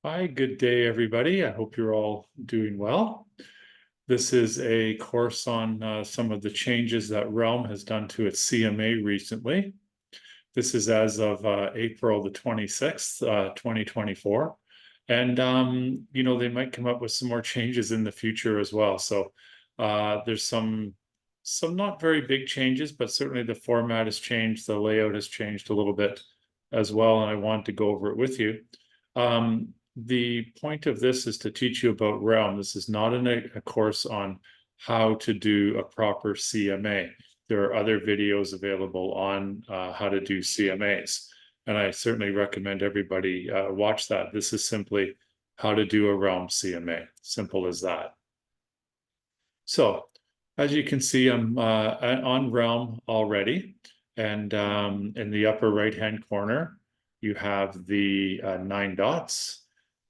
Hi, good day, everybody. I hope you're all doing well. This is a course on some of the changes that Realm has done to its CMA recently. This is as of April the 26th, 2024. And, they might come up with some more changes in the future as well. So there's some not very big changes, but certainly the format has changed. The layout has changed a little bit as well. And I want to go over it with you. The point of this is to teach you about Realm. This is not a course on how to do a proper CMA. There are other videos available on how to do CMAs. And I certainly recommend everybody watch that. This is simply how to do a Realm CMA. Simple as that. So as you can see, I'm on Realm already. And in the upper right-hand corner, you have the 9 dots.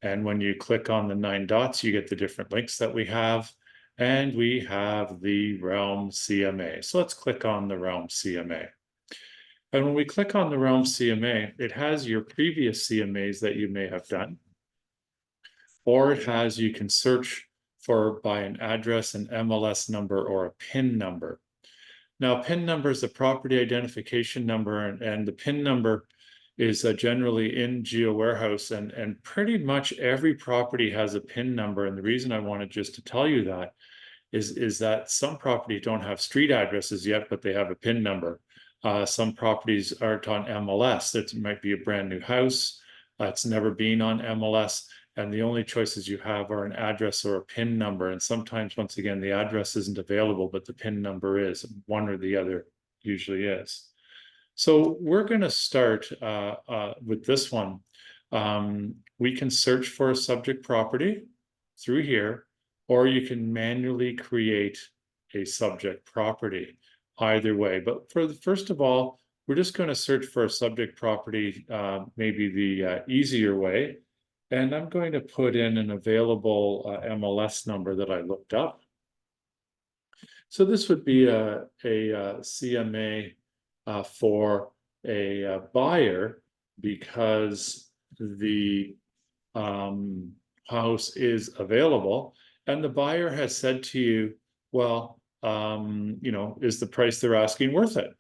And when you click on the 9 dots, you get the different links that we have. And we have the Realm CMA. So let's click on the Realm CMA. And when we click on the Realm CMA, it has your previous CMAs that you may have done. Or it has, you can search for by an address, an MLS number, or a PIN number. Now, PIN number is a property identification number, and the PIN number is generally in GeoWarehouse, and pretty much every property has a PIN number. And the reason I wanted just to tell you that is that some properties don't have street addresses yet, but they have a PIN number. Some properties aren't on MLS. It might be a brand new house. It's never been on MLS. And the only choices you have are an address or a PIN number. And sometimes, once again, the address isn't available, but the PIN number is. One or the other usually is. So we're going to start with this one. We can search for a subject property through here, or you can manually create a subject property. Either way. But first of all, we're just going to search for a subject property, maybe the easier way. And I'm going to put in an available MLS number that I looked up. So this would be a CMA for a buyer because the house is available and the buyer has said to you, well, is the price they're asking worth it?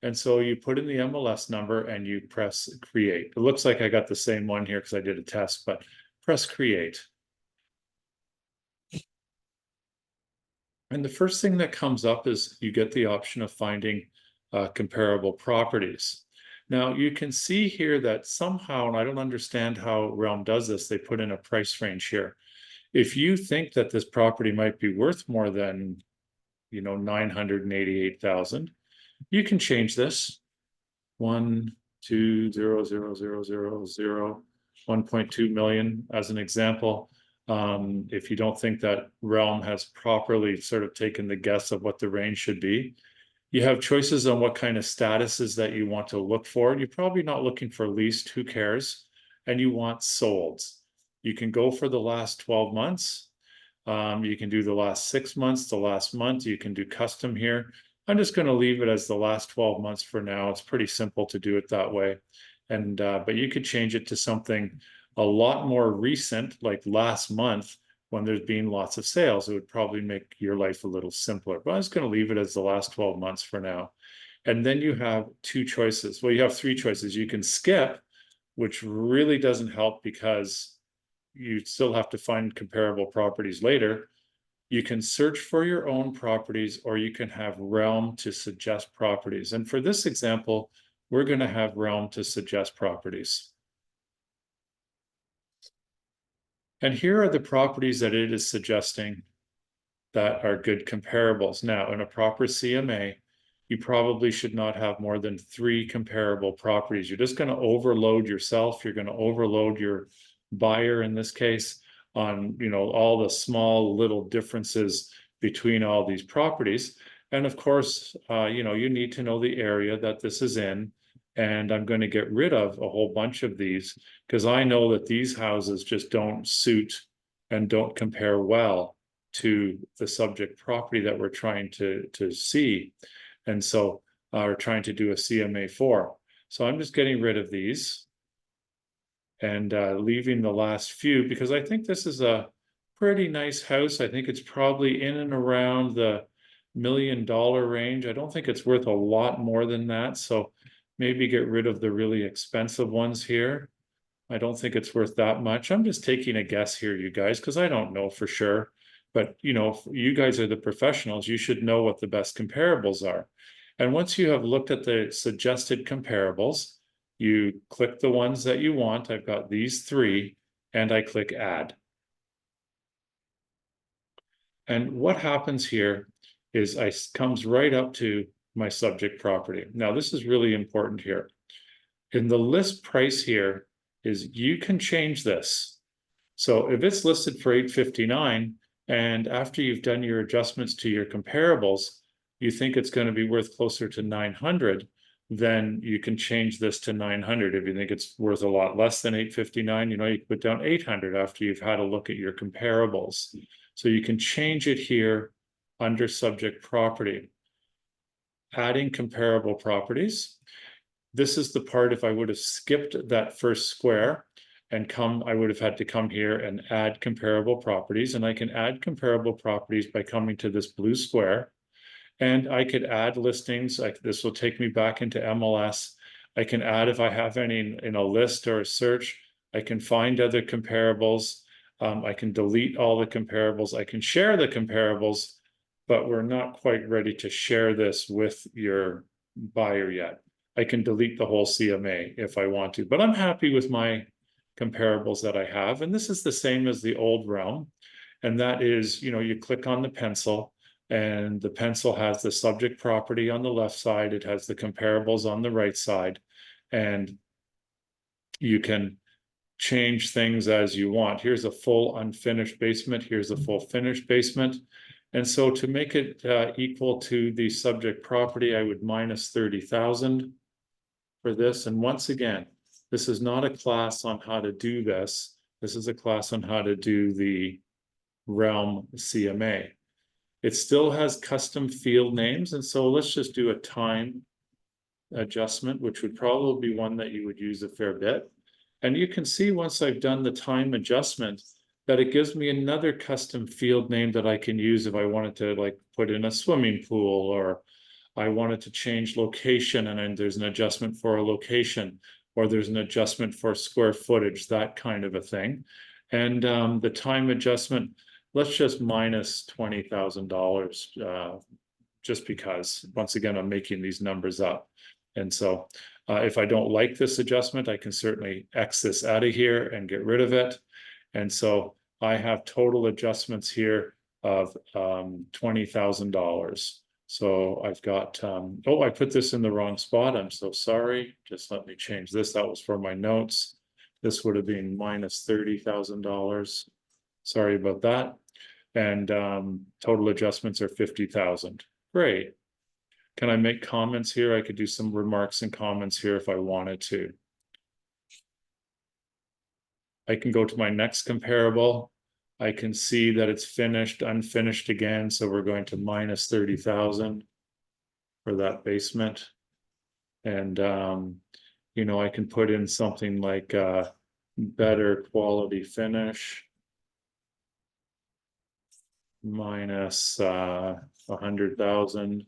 And so you put in the MLS number and you press create. It looks like I got the same one here because I did a test, but press create. And the first thing that comes up is you get the option of finding comparable properties. Now you can see here that somehow, and I don't understand how Realm does this, they put in a price range here. If you think that this property might be worth more than, 988,000, you can change this. 1,200,000, million as an example. If you don't think that Realm has properly sort of taken the guess of what the range should be, you have choices on what kind of statuses that you want to look for. You're probably not looking for leased, who cares? And you want sold. You can go for the last 12 months. You can do the last 6 months, the last month. You can do custom here. I'm just going to leave it as the last 12 months for now. It's pretty simple to do it that way. And but you could change it to something a lot more recent, like last month, when there's been lots of sales. It would probably make your life a little simpler. But I'm just going to leave it as the last 12 months for now. And then you have two choices. Well, you have three choices. You can skip, which really doesn't help because you still have to find comparable properties later. You can search for your own properties, or you can have Realm to suggest properties. And for this example, we're going to have Realm to suggest properties. And here are the properties that it is suggesting that are good comparables. Now, in a proper CMA, you probably should not have more than 3 comparable properties. You're just going to overload yourself. You're going to overload your buyer in this case on, all the small little differences between all these properties. And of course, you need to know the area that this is in. And I'm going to get rid of a whole bunch of these because I know that these houses just don't suit and don't compare well to the subject property that we're trying to see. And so we're trying to do a CMA for. So I'm just getting rid of these. and leaving the last few, because I think this is a pretty nice house. I think it's probably in and around the $1 million range. I don't think it's worth a lot more than that. So maybe get rid of the really expensive ones here. I don't think it's worth that much. I'm just taking a guess here, you guys, because I don't know for sure. But you guys are the professionals. You should know what the best comparables are. And once you have looked at the suggested comparables, you click the ones that you want. I've got these 3, and I click add. And what happens here is comes right up to my subject property. Now, this is really important here. In the list price here is you can change this. So if it's listed for $859, and after you've done your adjustments to your comparables, you think it's going to be worth closer to 900, then you can change this to 900. If you think it's worth a lot less than 859, you can put down 800 after you've had a look at your comparables. So you can change it here under subject property. Adding comparable properties. This is the part if I would have skipped that first square and I would have had to come here and add comparable properties. And I can add comparable properties by coming to this blue square. And I could add listings. This will take me back into MLS. I can add if I have any in a list or a search. I can find other comparables. I can delete all the comparables. I can share the comparables, but we're not quite ready to share this with your buyer yet. I can delete the whole CMA if I want to, but I'm happy with my comparables that I have. And this is the same as the old realm. And that is, you click on the pencil, and the pencil has the subject property on the left side. It has the comparables on the right side. And you can change things as you want. Here's a full unfinished basement. Here's a full finished basement. And so to make it equal to the subject property, I would minus 30,000 for this. And once again, this is not a class on how to do this. This is a class on how to do the realm CMA. It still has custom field names. And so let's just do a time adjustment, which would probably be one that you would use a fair bit. And you can see once I've done the time adjustment that it gives me another custom field name that I can use if I wanted to put in a swimming pool, or I wanted to change location and then there's an adjustment for a location, or there's an adjustment for square footage, that kind of a thing. And the time adjustment, let's just minus $20,000 just because, once again, I'm making these numbers up. And so if I don't like this adjustment, I can certainly X this out of here and get rid of it. And so I have total adjustments here of $20,000. So I've got, oh, I put this in the wrong spot. I'm so sorry. Just let me change this. That was for my notes. This would have been minus $30,000. Sorry about that. And total adjustments are 50,000. Great. Can I make comments here? I could do some remarks and comments here if I wanted to. I can go to my next comparable. I can see that it's finished, unfinished again. So we're going to minus 30,000 for that basement. And, I can put in something like better quality finish. Minus 100,000.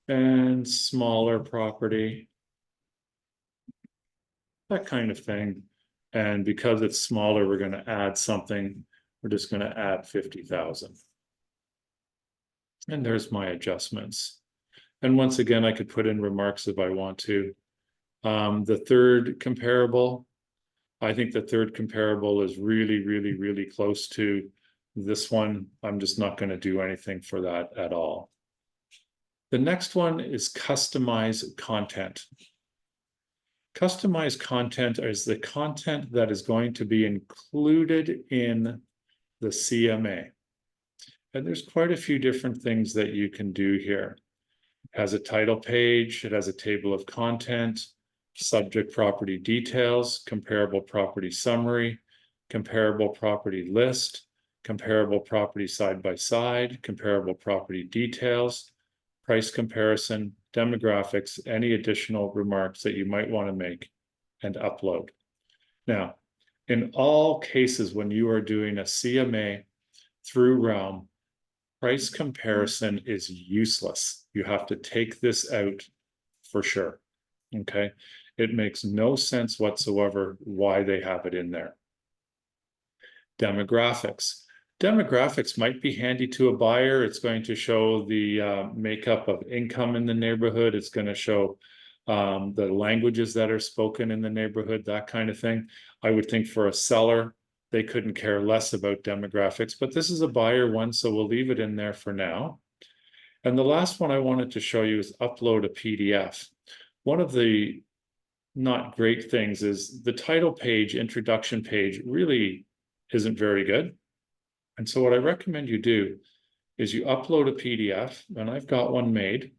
And smaller property. That kind of thing. And because it's smaller, we're going to add something. We're just going to add 50,000. And there's my adjustments. And once again, I could put in remarks if I want to. The third comparable, I think the third comparable is really, really, really close to this one. I'm just not going to do anything for that at all. The next one is customize content. Customized content is the content that is going to be included in the CMA. And there's quite a few different things that you can do here. It has a title page, it has a table of content, subject property details, comparable property summary, comparable property list, comparable property side by side, comparable property details, price comparison, demographics, any additional remarks that you might want to make. and upload. Now, in all cases, when you are doing a CMA through Realm, price comparison is useless. You have to take this out for sure. Okay. It makes no sense whatsoever why they have it in there. Demographics. Demographics might be handy to a buyer. It's going to show the makeup of income in the neighborhood. It's going to show the languages that are spoken in the neighborhood, that kind of thing. I would think for a seller, they couldn't care less about demographics, but this is a buyer one, so we'll leave it in there for now. And the last one I wanted to show you is upload a PDF. One of the not great things is the title page, introduction page, really isn't very good. And so what I recommend you do is you upload a PDF, and I've got one made,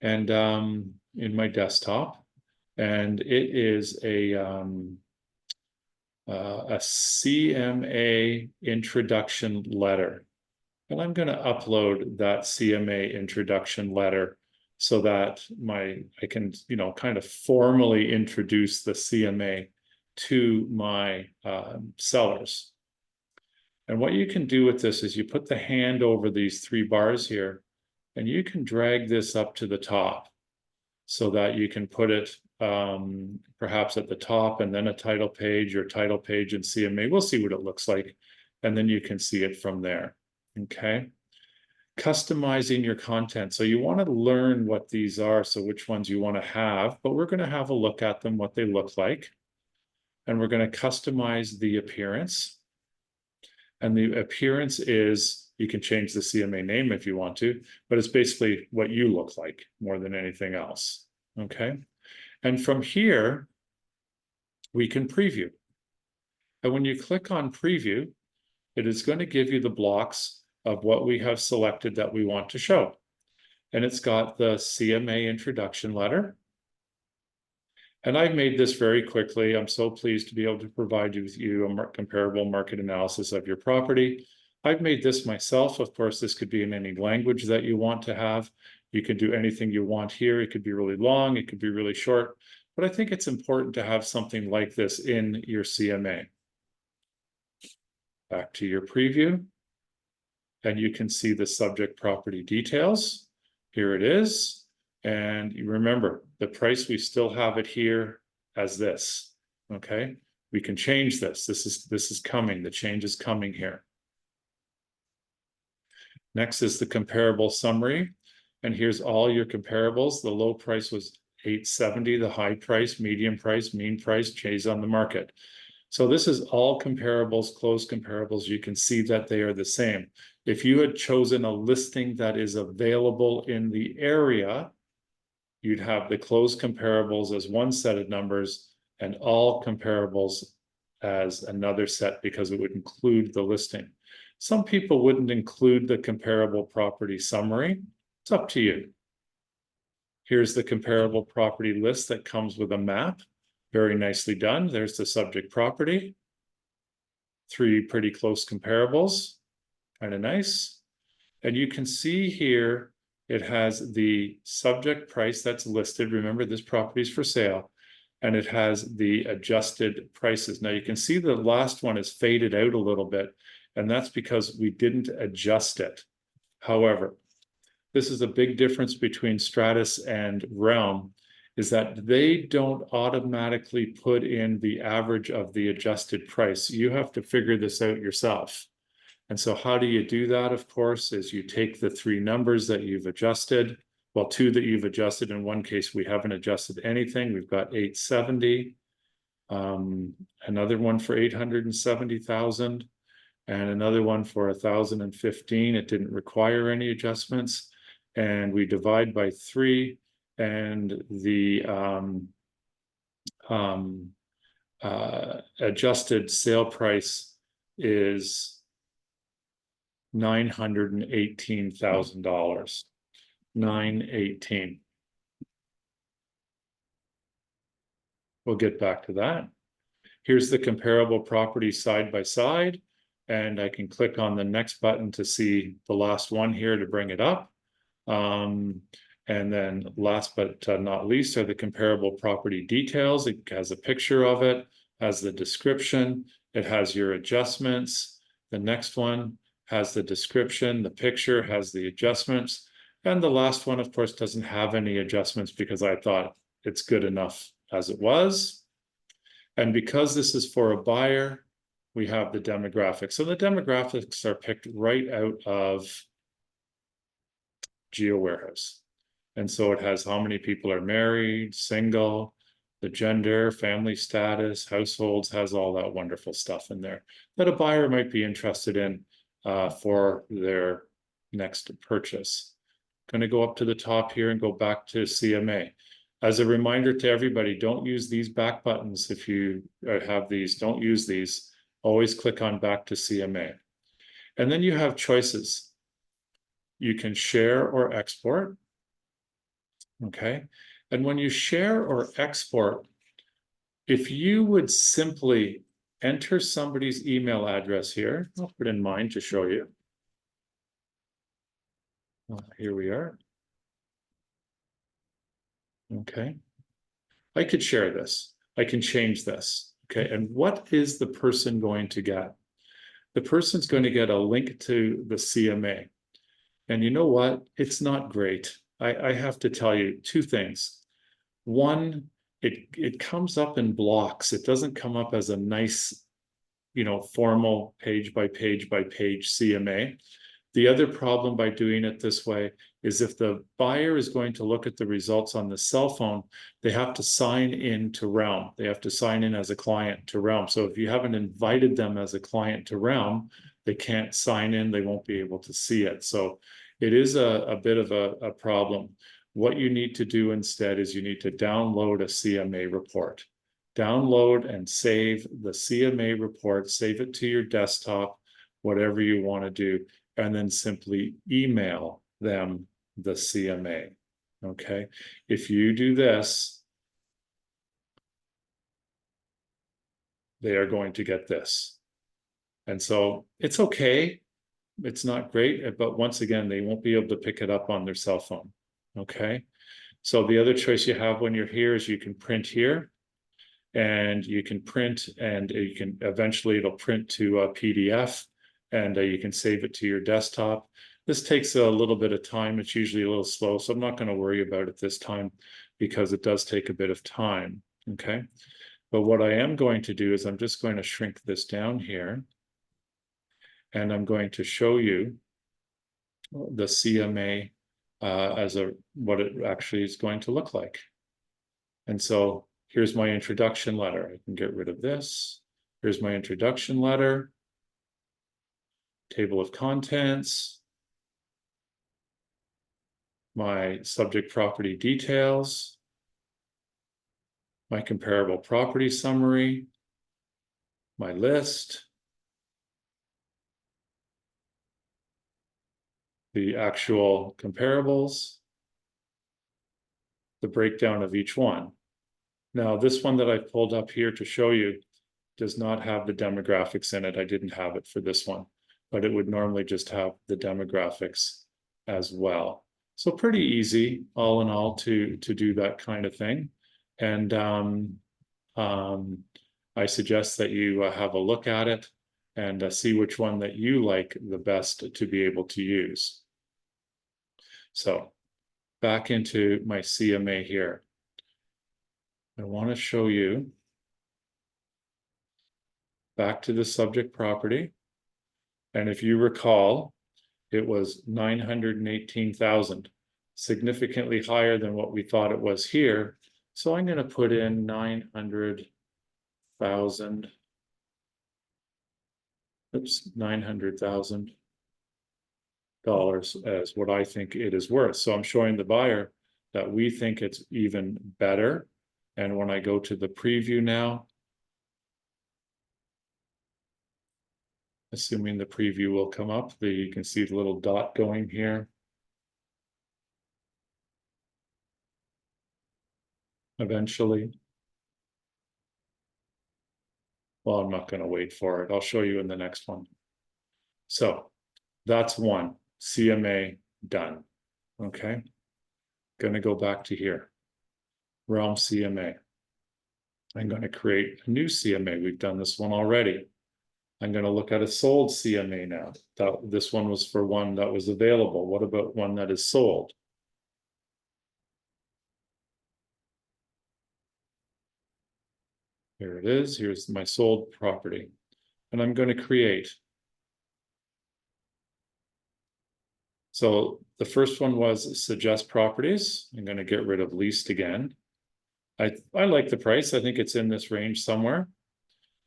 and in my desktop, and it is a CMA introduction letter. And I'm going to upload that CMA introduction letter so that I can, kind of formally introduce the CMA to my sellers. And what you can do with this is you put the hand over these three bars here, and you can drag this up to the top so that you can put it perhaps at the top, and then a title page or title page in CMA. We'll see what it looks like, and then you can see it from there. Okay. Customizing your content. So you want to learn what these are, so which ones you want to have, but we're going to have a look at them, what they look like. And we're going to customize the appearance. And the appearance is, you can change the CMA name if you want to, but it's basically what you look like more than anything else. Okay. And from here, we can preview. And when you click on preview, it is going to give you the blocks of what we have selected that we want to show. And it's got the CMA introduction letter. And I've made this very quickly. I'm so pleased to be able to provide you with a comparable market analysis of your property. I've made this myself. Of course, this could be in any language that you want to have. You can do anything you want here. It could be really long, it could be really short, but I think it's important to have something like this in your CMA. Back to your preview, and you can see the subject property details. Here it is. And you remember the price, we still have it here as this. Okay, we can change this. This is coming. The change is coming here. Next is the comparable summary. And here's all your comparables. The low price was $870, the high price, medium price, mean price, change on the market. So this is all comparables, closed comparables. You can see that they are the same. If you had chosen a listing that is available in the area, you'd have the closed comparables as one set of numbers and all comparables as another set, because it would include the listing. Some people wouldn't include the comparable property summary. It's up to you. Here's the comparable property list that comes with a map. Very nicely done. There's the subject property. 3 pretty close comparables. Kind of nice. And you can see here, it has the subject price that's listed. Remember, this property is for sale. And it has the adjusted prices. Now you can see the last one is faded out a little bit, and that's because we didn't adjust it. However, this is a big difference between Stratus and Realm, is that they don't automatically put in the average of the adjusted price. You have to figure this out yourself. And so how do you do that, of course, is you take the 3 numbers that you've adjusted, well, 2 that you've adjusted. In one case, we haven't adjusted anything. We've got 870, another one for 870,000, and another one for 1,015. It didn't require any adjustments. And we divide by 3, and the adjusted sale price is $918,000. 918. We'll get back to that. Here's the comparable property side by side, and I can click on the next button to see the last one here to bring it up. And then last but not least are the comparable property details. It has a picture of it, has the description, it has your adjustments. The next one has the description, the picture has the adjustments. And the last one, of course, doesn't have any adjustments because I thought it's good enough as it was. And because this is for a buyer, we have the demographics. So the demographics are picked right out of GeoWarehouse. And so it has how many people are married, single, the gender, family status, households, has all that wonderful stuff in there that a buyer might be interested in for their next purchase. Going to go up to the top here and go back to CMA. As a reminder to everybody, don't use these back buttons. If you have these, don't use these. Always click on back to CMA. And then you have choices. You can share or export. Okay. And when you share or export, if you would simply enter somebody's email address here, I'll put in mine to show you. Here we are. Okay. I could share this. I can change this. Okay. And what is the person going to get? The person's going to get a link to the CMA. And you know what? It's not great. I have to tell you two things. One, it comes up in blocks. It doesn't come up as a nice, formal page by page by page CMA. The other problem by doing it this way is if the buyer is going to look at the results on the cell phone, they have to sign in to Realm. They have to sign in as a client to Realm. So if you haven't invited them as a client to Realm, they can't sign in. They won't be able to see it. So it is a bit of a problem. What you need to do instead is you need to download a CMA report. Download and save the CMA report, save it to your desktop, whatever you want to do, and then simply email them the CMA. Okay. If you do this, they are going to get this. And so it's okay. It's not great, but once again, they won't be able to pick it up on their cell phone. Okay. So the other choice you have when you're here is you can print here, and you can print, and you can eventually it'll print to a PDF, and you can save it to your desktop. This takes a little bit of time. It's usually a little slow, so I'm not going to worry about it this time because it does take a bit of time. Okay. But what I am going to do is I'm just going to shrink this down here, and I'm going to show you the CMA as what it actually is going to look like. And so here's my introduction letter. I can get rid of this. Here's my introduction letter, table of contents, my subject property details, my comparable property summary, my list, the actual comparables, the breakdown of each one. Now, this one that I pulled up here to show you does not have the demographics in it. I didn't have it for this one, but it would normally just have the demographics as well. So pretty easy, all in all, to do that kind of thing. And I suggest that you have a look at it and see which one that you like the best to be able to use. So back into my CMA here. I want to show you back to the subject property. And if you recall, it was 918,000, significantly higher than what we thought it was here. So I'm going to put in 900,000. Oops, $900,000 as what I think it is worth. So I'm showing the buyer that we think it's even better. And when I go to the preview now, assuming the preview will come up, you can see the little dot going here. Eventually. Well, I'm not going to wait for it. I'll show you in the next one. So that's one, CMA done. Okay. Going to go back to here, Realm CMA. I'm going to create a new CMA. We've done this one already. I'm going to look at a sold CMA now. This one was for one that was available. What about one that is sold? Here it is. Here's my sold property. And I'm going to create. So the first one was suggest properties. I'm going to get rid of leased again. I like the price. I think it's in this range somewhere.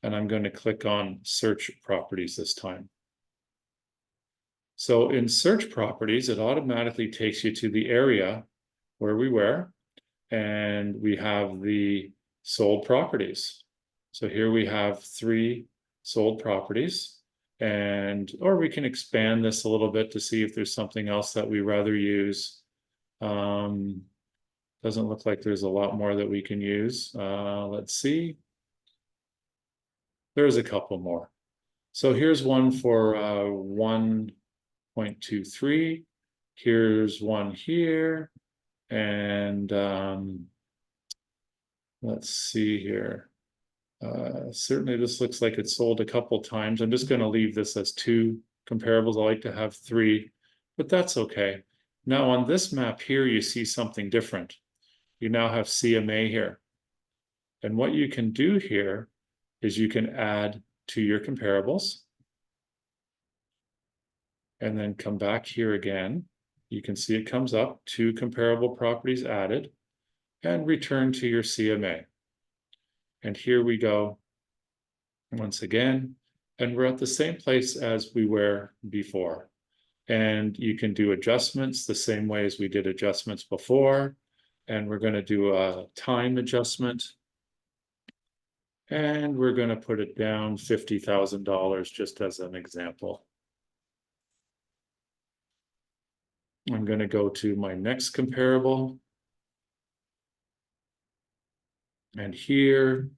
And I'm going to click on search properties this time. So in search properties, it automatically takes you to the area where we were, and we have the sold properties. So here we have 3 sold properties, or we can expand this a little bit to see if there's something else that we rather use. Doesn't look like there's a lot more that we can use. Let's see. There's a couple more. So here's one for 1.23. Here's one here. And let's see here. Certainly this looks like it's sold a couple times. I'm just going to leave this as 2 comparables. I like to have 3, but that's okay. Now on this map here, you see something different. You now have CMA here. And what you can do here is you can add to your comparables and then come back here again. You can see it comes up, 2 comparable properties added, and return to your CMA. And here we go once again, and we're at the same place as we were before. And you can do adjustments the same way as we did adjustments before. And we're going to do a time adjustment. And we're going to put it down $50,000 just as an example. I'm going to go to my next comparable. And here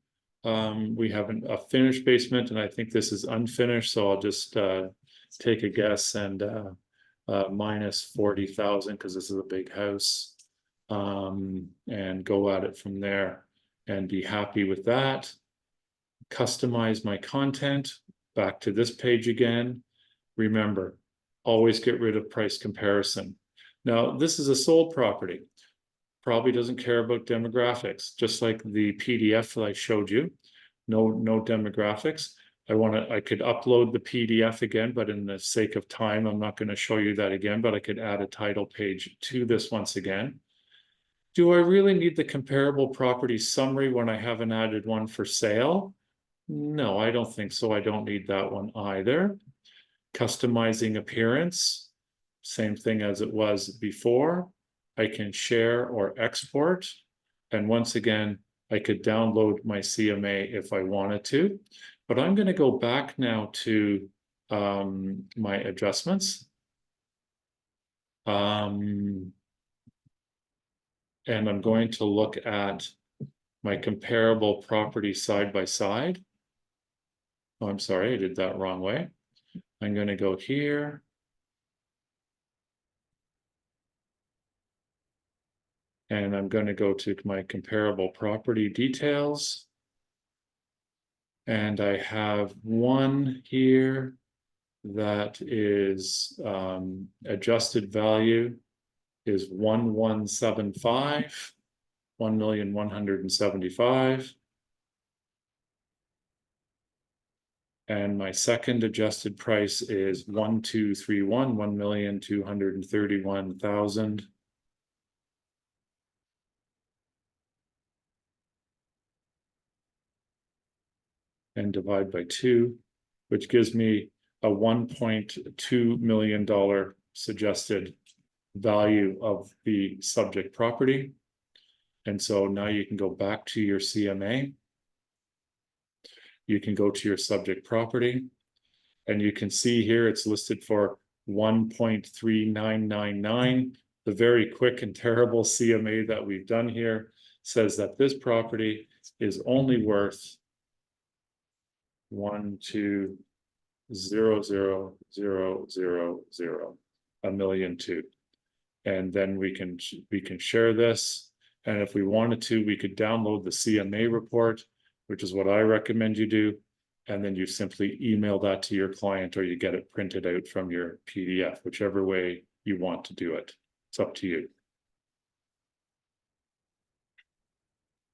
we have a finished basement, and I think this is unfinished, so I'll just take a guess and minus 40,000 because this is a big house, and go at it from there and be happy with that. Customize my content, back to this page again. Remember, always get rid of price comparison. Now, this is a sold property. Probably doesn't care about demographics, just like the PDF that I showed you. No demographics. I could upload the PDF again, but in the sake of time, I'm not going to show you that again, but I could add a title page to this once again. Do I really need the comparable property summary when I haven't added one for sale? No, I don't think so. I don't need that one either. Customizing appearance, same thing as it was before. I can share or export. And once again, I could download my CMA if I wanted to. But I'm going to go back now to my adjustments. And I'm going to look at my comparable property side by side. Oh, I'm sorry, I did that wrong way. I'm going to go here. And I'm going to go to my comparable property details. And I have one here that is adjusted value is 1175, 1,175. And my second adjusted price is 1231, 1,231,000. And divide by 2, which gives me a $1.2 million suggested value of the subject property. And so now you can go back to your CMA. You can go to your subject property, and you can see here it's listed for 1.3999. The very quick and terrible CMA that we've done here says that this property is only worth 1,200,000, $1,200,000, $1,200,000. and then we can share this. And if we wanted to, we could download the CMA report, which is what I recommend you do. And then you simply email that to your client, or you get it printed out from your PDF, whichever way you want to do it. It's up to you.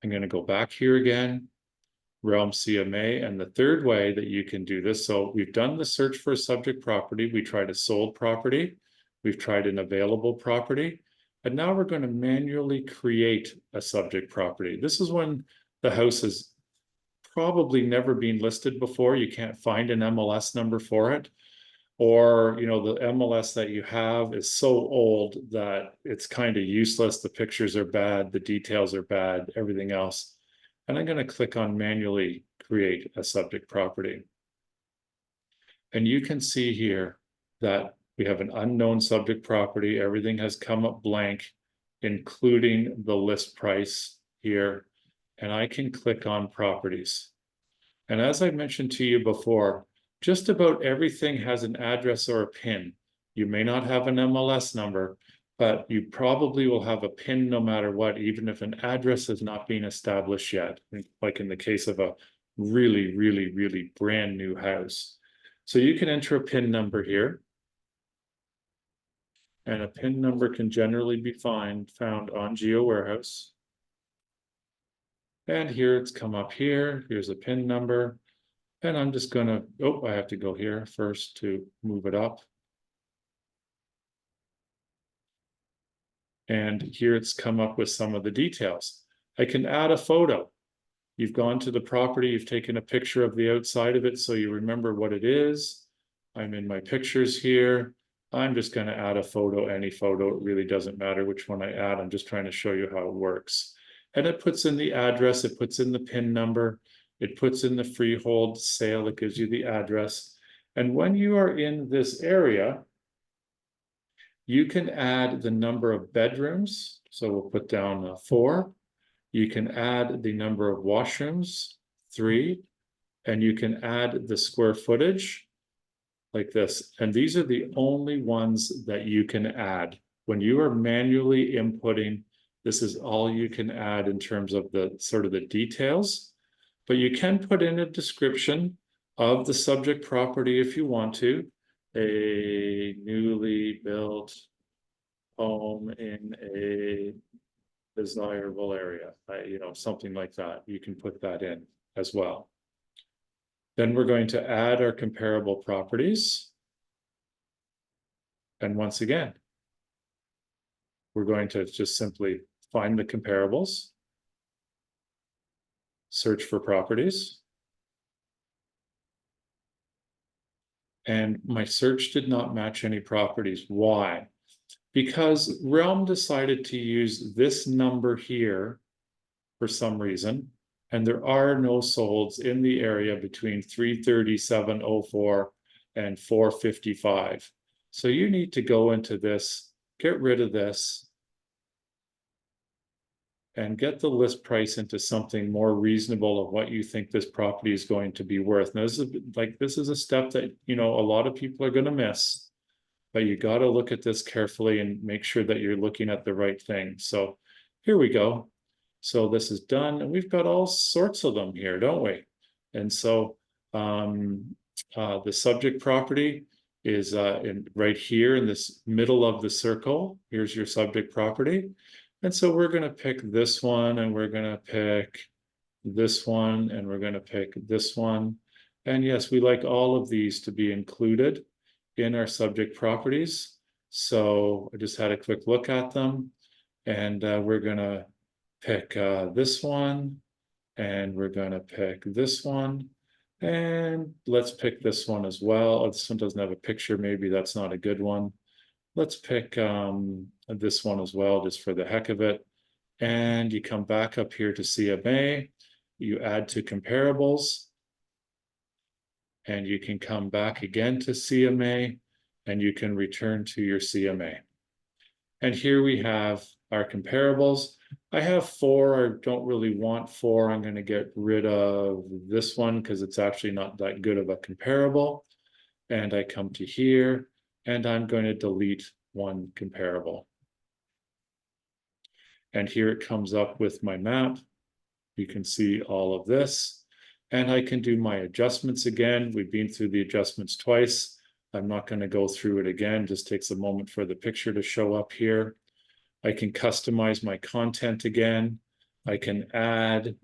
I'm going to go back here again, Realm CMA, and the third way that you can do this. So we've done the search for a subject property. We tried a sold property. We've tried an available property. And now we're going to manually create a subject property. This is when the house has probably never been listed before. You can't find an MLS number for it. Or, the MLS that you have is so old that it's kind of useless. The pictures are bad, the details are bad, everything else. And I'm going to click on manually create a subject property. And you can see here that we have an unknown subject property. Everything has come up blank, including the list price here. And I can click on properties. And as I mentioned to you before, just about everything has an address or a PIN. You may not have an MLS number, but you probably will have a PIN no matter what, even if an address has not been established yet, like in the case of a really, really, really brand new house. So you can enter a PIN number here. And a PIN number can generally be found on GeoWarehouse. And here it's come up here. Here's a PIN number. And I'm just going to, I have to go here first to move it up. And here it's come up with some of the details. I can add a photo. You've gone to the property, you've taken a picture of the outside of it so you remember what it is. I'm in my pictures here. I'm just going to add a photo, any photo. It really doesn't matter which one I add. I'm just trying to show you how it works. And it puts in the address, it puts in the PIN number. It puts in the freehold sale, it gives you the address. And when you are in this area, you can add the number of bedrooms. So we'll put down 4. You can add the number of washrooms, 3. And you can add the square footage like this. And these are the only ones that you can add. When you are manually inputting, this is all you can add in terms of the sort of the details. But you can put in a description of the subject property if you want to. A newly built home in a desirable area, something like that. You can put that in as well. Then we're going to add our comparable properties. And once again, we're going to just simply find the comparables. Search for properties. And my search did not match any properties. Why? Because Realm decided to use this number here for some reason, and there are no solds in the area between 337.04 and 455. So you need to go into this, get rid of this, and get the list price into something more reasonable of what you think this property is going to be worth. Now, this is a step that, a lot of people are going to miss, but you got to look at this carefully and make sure that you're looking at the right thing. So here we go. So this is done, and we've got all sorts of them here, don't we? And so the subject property is right here in this middle of the circle. Here's your subject property. And so we're going to pick this one, and we're going to pick this one, and we're going to pick this one. And yes, we like all of these to be included in our subject properties. So I just had a quick look at them, and we're going to pick this one, and we're going to pick this one, and let's pick this one as well. Oh, this one doesn't have a picture. Maybe that's not a good one. Let's pick this one as well, just for the heck of it. And you come back up here to CMA, you add to comparables, and you can come back again to CMA, and you can return to your CMA. And here we have our comparables. I have 4, I don't really want 4. I'm going to get rid of this one because it's actually not that good of a comparable. And I come to here, and I'm going to delete one comparable. And here it comes up with my map. You can see all of this. And I can do my adjustments again. We've been through the adjustments twice. I'm not going to go through it again. Just takes a moment for the picture to show up here. I can customize my content again. I can add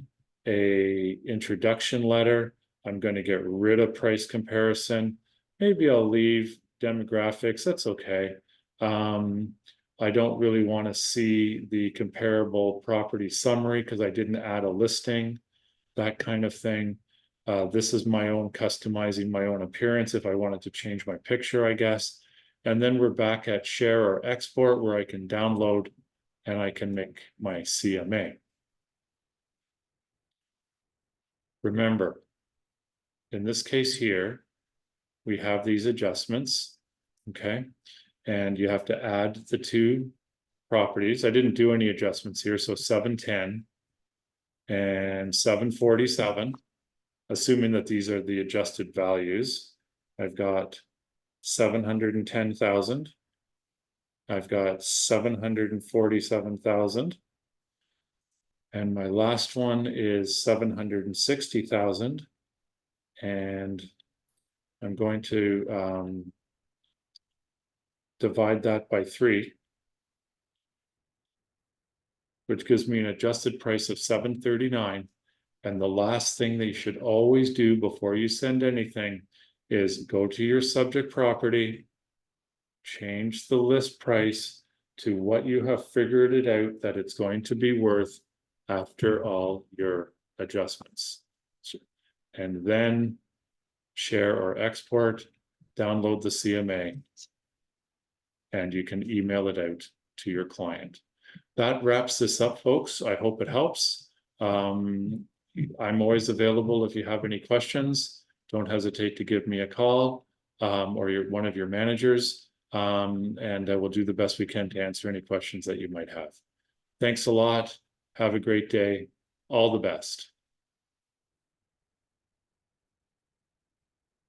a introduction letter. I'm going to get rid of price comparison. Maybe I'll leave demographics. That's okay. I don't really want to see the comparable property summary because I didn't add a listing, that kind of thing. This is my own customizing my own appearance if I wanted to change my picture, I guess. And then we're back at share or export where I can download and I can make my CMA. Remember, in this case here, we have these adjustments, okay? And you have to add the two properties. I didn't do any adjustments here, so 710 and 747, assuming that these are the adjusted values. I've got 710,000. I've got 747,000. And my last one is 760,000. And I'm going to divide that by 3, which gives me an adjusted price of 739. And the last thing that you should always do before you send anything is go to your subject property, change the list price to what you have figured it out that it's going to be worth after all your adjustments. And then share or export, download the CMA, and you can email it out to your client. That wraps this up, folks. I hope it helps. I'm always available if you have any questions. Don't hesitate to give me a call or one of your managers, and we'll do the best we can to answer any questions that you might have. Thanks a lot. Have a great day. All the best.